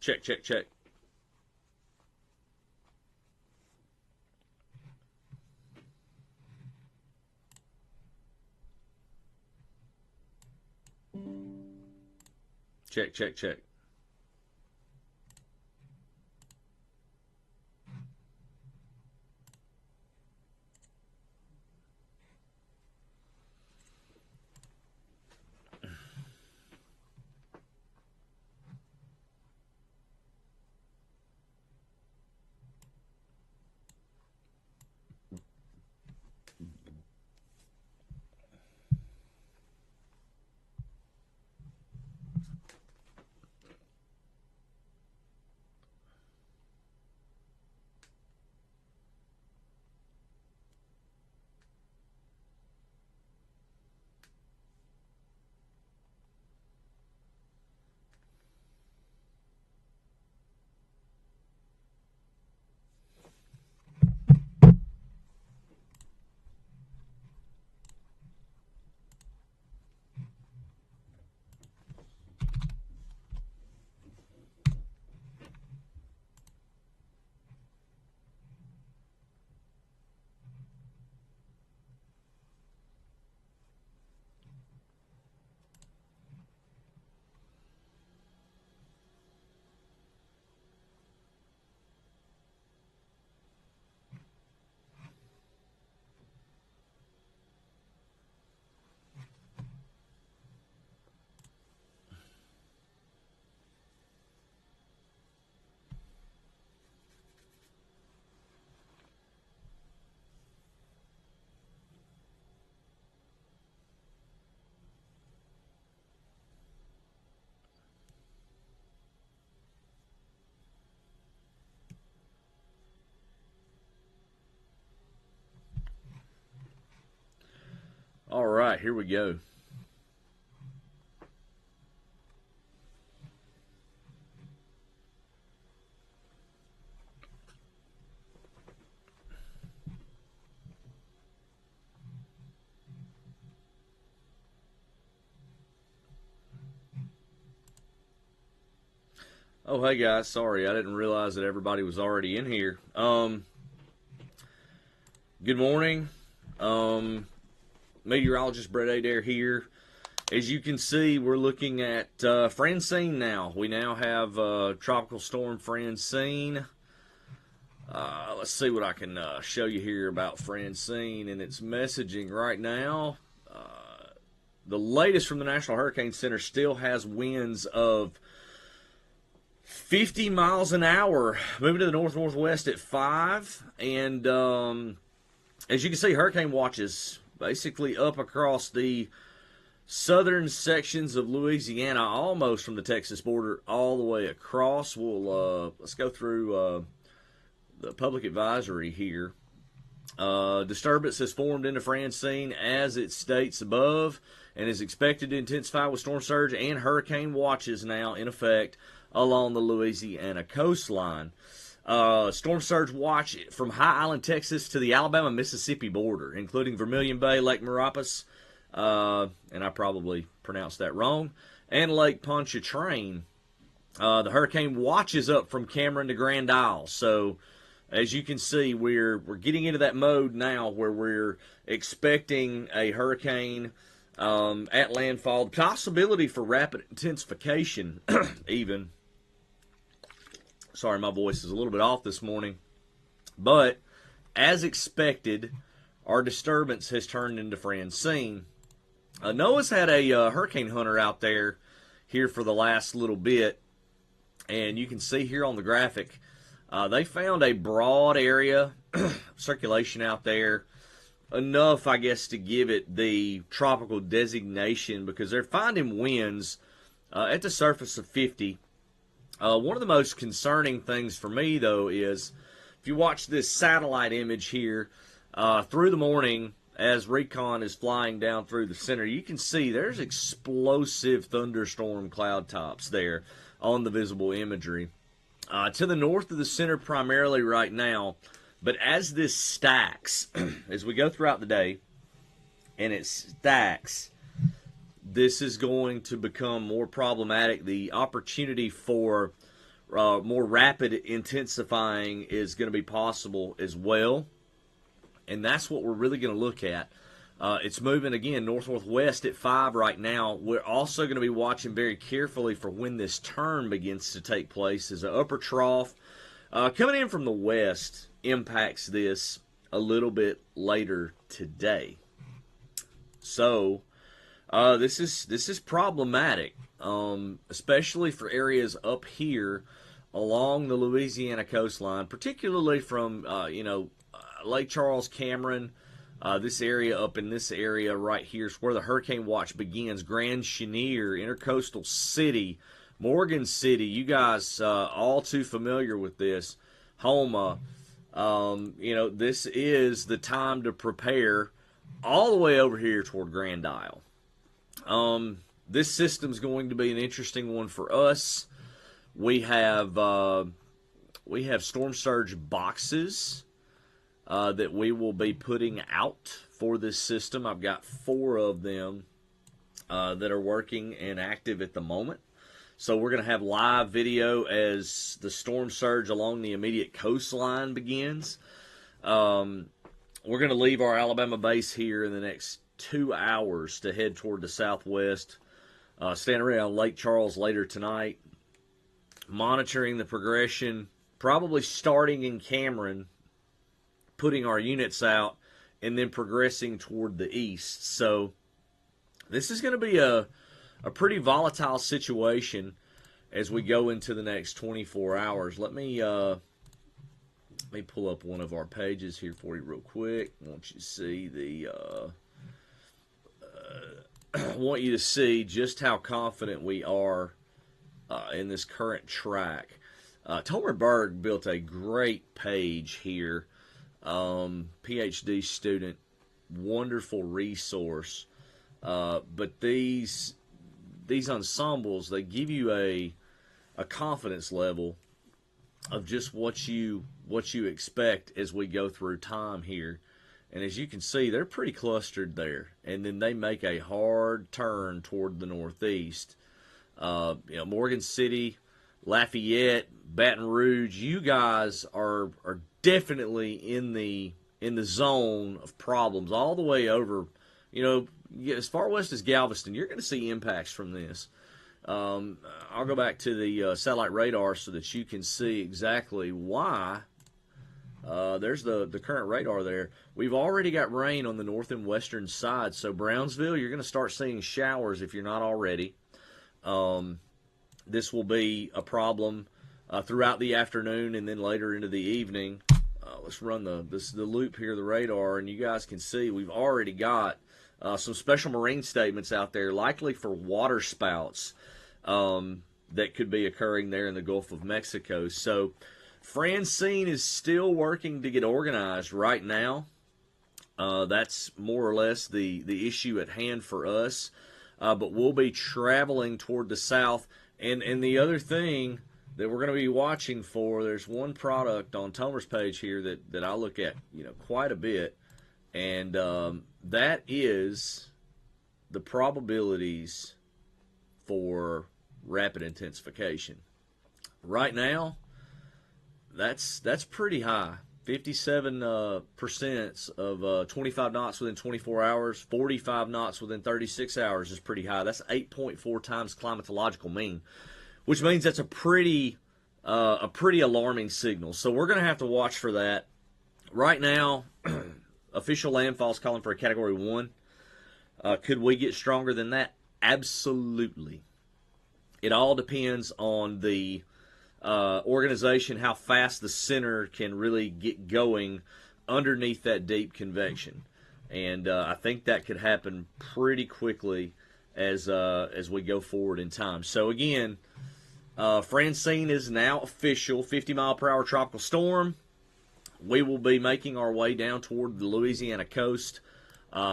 Check, check, check. Check, check, check. All right, here we go. Oh, hey guys, sorry, I didn't realize that everybody was already in here. Good morning. Meteorologist Brett Adair here. As you can see, we're looking at Francine now. We now have Tropical Storm Francine. Let's see what I can show you here about Francine and its messaging right now. The latest from the National Hurricane Center still has winds of 50 miles an hour, moving to the north-northwest at 5. And as you can see, hurricane watches basically up across the southern sections of Louisiana, almost from the Texas border all the way across. Let's go through the public advisory here. Disturbance has formed into Francine as it states above and is expected to intensify with storm surge and hurricane watches now in effect along the Louisiana coastline. Storm surge watch from High Island, Texas to the Alabama-Mississippi border, including Vermilion Bay, Lake Mauropolis, and I probably pronounced that wrong, and Lake Pontchartrain. The hurricane watch is up from Cameron to Grand Isle. So as you can see, we're getting into that mode now where we're expecting a hurricane at landfall. The possibility for rapid intensification even. Sorry, my voice is a little bit off this morning. But as expected, our disturbance has turned into Francine. NOAA's had a hurricane hunter out there here for the last little bit. And you can see here on the graphic, they found a broad area circulation out there. Enough, I guess, to give it the tropical designation because they're finding winds at the surface of 50. One of the most concerning things for me, though, is if you watch this satellite image here through the morning as recon is flying down through the center, you can see there's explosive thunderstorm cloud tops there on the visible imagery. To the north of the center primarily right now, but as this stacks, as we go throughout the day, and it stacks, this is going to become more problematic. The opportunity for more rapid intensifying is going to be possible as well. And that's what we're really going to look at. It's moving again north-northwest at 5 right now. We're also going to be watching very carefully for when this turn begins to take place, as an upper trough coming in from the west impacts this a little bit later today. So this is problematic, especially for areas up here along the Louisiana coastline, particularly from Lake Charles, Cameron. This area up in this area right here is where the hurricane watch begins. Grand Chenier, Intercoastal City, Morgan City. You guys all too familiar with this. Homa. This is the time to prepare all the way over here toward Grand Isle. This system's going to be an interesting one for us. We have storm surge boxes that we will be putting out for this system. I've got 4 of them that are working and active at the moment. So we're going to have live video as the storm surge along the immediate coastline begins. We're going to leave our Alabama base here in the next 2 hours to head toward the southwest. Stand around Lake Charles later tonight, monitoring the progression, probably starting in Cameron, putting our units out, and then progressing toward the east. So this is going to be a pretty volatile situation as we go into the next 24 hours. Let me pull up one of our pages here for you real quick. I want you to see want you to see just how confident we are in this current track. Tomer Berg built a great page here. PhD student, wonderful resource. But these ensembles, they give you a confidence level of just what you expect as we go through time here. And as you can see, they're pretty clustered there. And then they make a hard turn toward the northeast. Morgan City, Lafayette, Baton Rouge, you guys are definitely in the zone of problems all the way over, as far west as Galveston. You're going to see impacts from this. I'll go back to the satellite radar so that you can see exactly why. There's the current radar there. We've already got rain on the north and western side. So Brownsville, you're going to start seeing showers if you're not already. This will be a problem throughout the afternoon and then later into the evening. Let's run the loop here, the radar, and you guys can see we've already got some special marine statements out there, likely for water spouts that could be occurring there in the Gulf of Mexico. So Francine is still working to get organized right now. That's more or less the issue at hand for us. But we'll be traveling toward the south. And the other thing that we're going to be watching for, there's one product on Tomer's page here that I look at quite a bit, and that is the probabilities for rapid intensification. Right now, that's pretty high. 57% of 25 knots within 24 hours, 45 knots within 36 hours is pretty high. That's 8.4 times climatological mean, which means that's a pretty alarming signal. So we're going to have to watch for that. Right now, official landfall is calling for a Category 1. Could we get stronger than that? Absolutely. It all depends on the organization, how fast the center can really get going underneath that deep convection. And I think that could happen pretty quickly as we go forward in time. So again, Francine is now official, 50-mile-per-hour tropical storm. We will be making our way down toward the Louisiana coast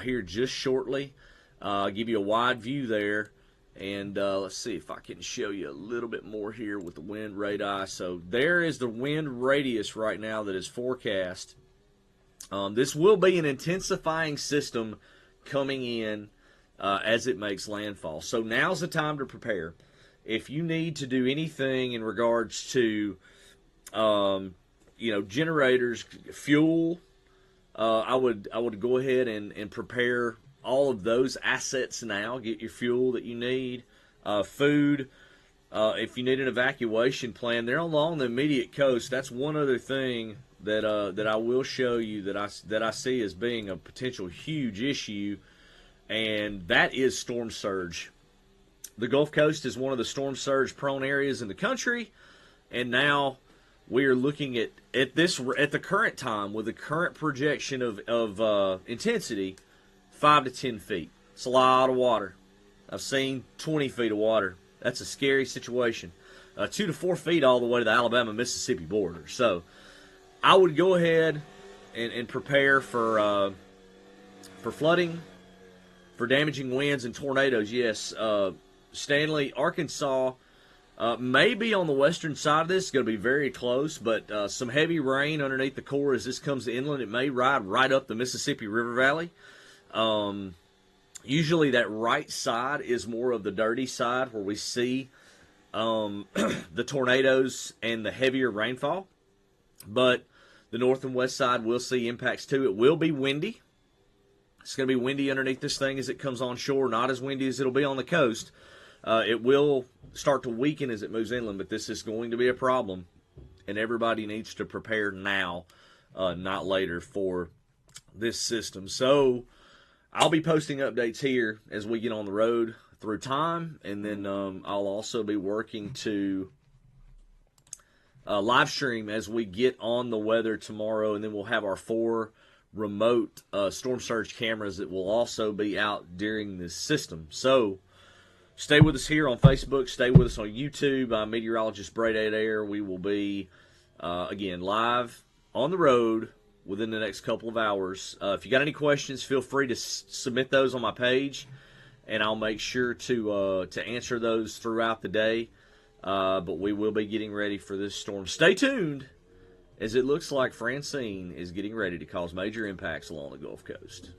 here just shortly. Give you a wide view there. And let's see if I can show you a little bit more here with the wind radii. So there is the wind radius right now that is forecast. This will be an intensifying system coming in as it makes landfall. So now's the time to prepare. if you need to do anything in regards to, generators, fuel, I would go ahead and prepare all of those assets now. Get your fuel that you need, food. If you need an evacuation plan, they're along the immediate coast. That's one other thing that I will show you that I see as being a potential huge issue, and that is storm surge. The Gulf Coast is one of the storm surge prone areas in the country, and now we are looking at the current time with the current projection of intensity, 5 to 10 feet. It's a lot of water. I've seen 20 feet of water. That's a scary situation. 2 to 4 feet all the way to the Alabama-Mississippi border. So I would go ahead and prepare for flooding, for damaging winds and tornadoes. Yes, Stanley, Arkansas may be on the western side of this. It's going to be very close, but some heavy rain underneath the core as this comes to inland. It may ride right up the Mississippi River Valley. Usually that right side is more of the dirty side where we see the tornadoes and the heavier rainfall. But the north and west side will see impacts too. It will be windy. It's going to be windy underneath this thing as it comes on shore. Not as windy as it'll be on the coast. It will start to weaken as it moves inland, but this is going to be a problem. And everybody needs to prepare now, not later, for this system. So I'll be posting updates here as we get on the road through time, and then I'll also be working to live stream as we get on the weather tomorrow, and then we'll have our 4 remote storm surge cameras that will also be out during this system. So stay with us here on Facebook. Stay with us on YouTube. I'm meteorologist Brady Adair. We will be, again, live on the road within the next couple of hours. If you got any questions, feel free to submit those on my page, and I'll make sure to answer those throughout the day. But we will be getting ready for this storm. Stay tuned, as it looks like Francine is getting ready to cause major impacts along the Gulf Coast.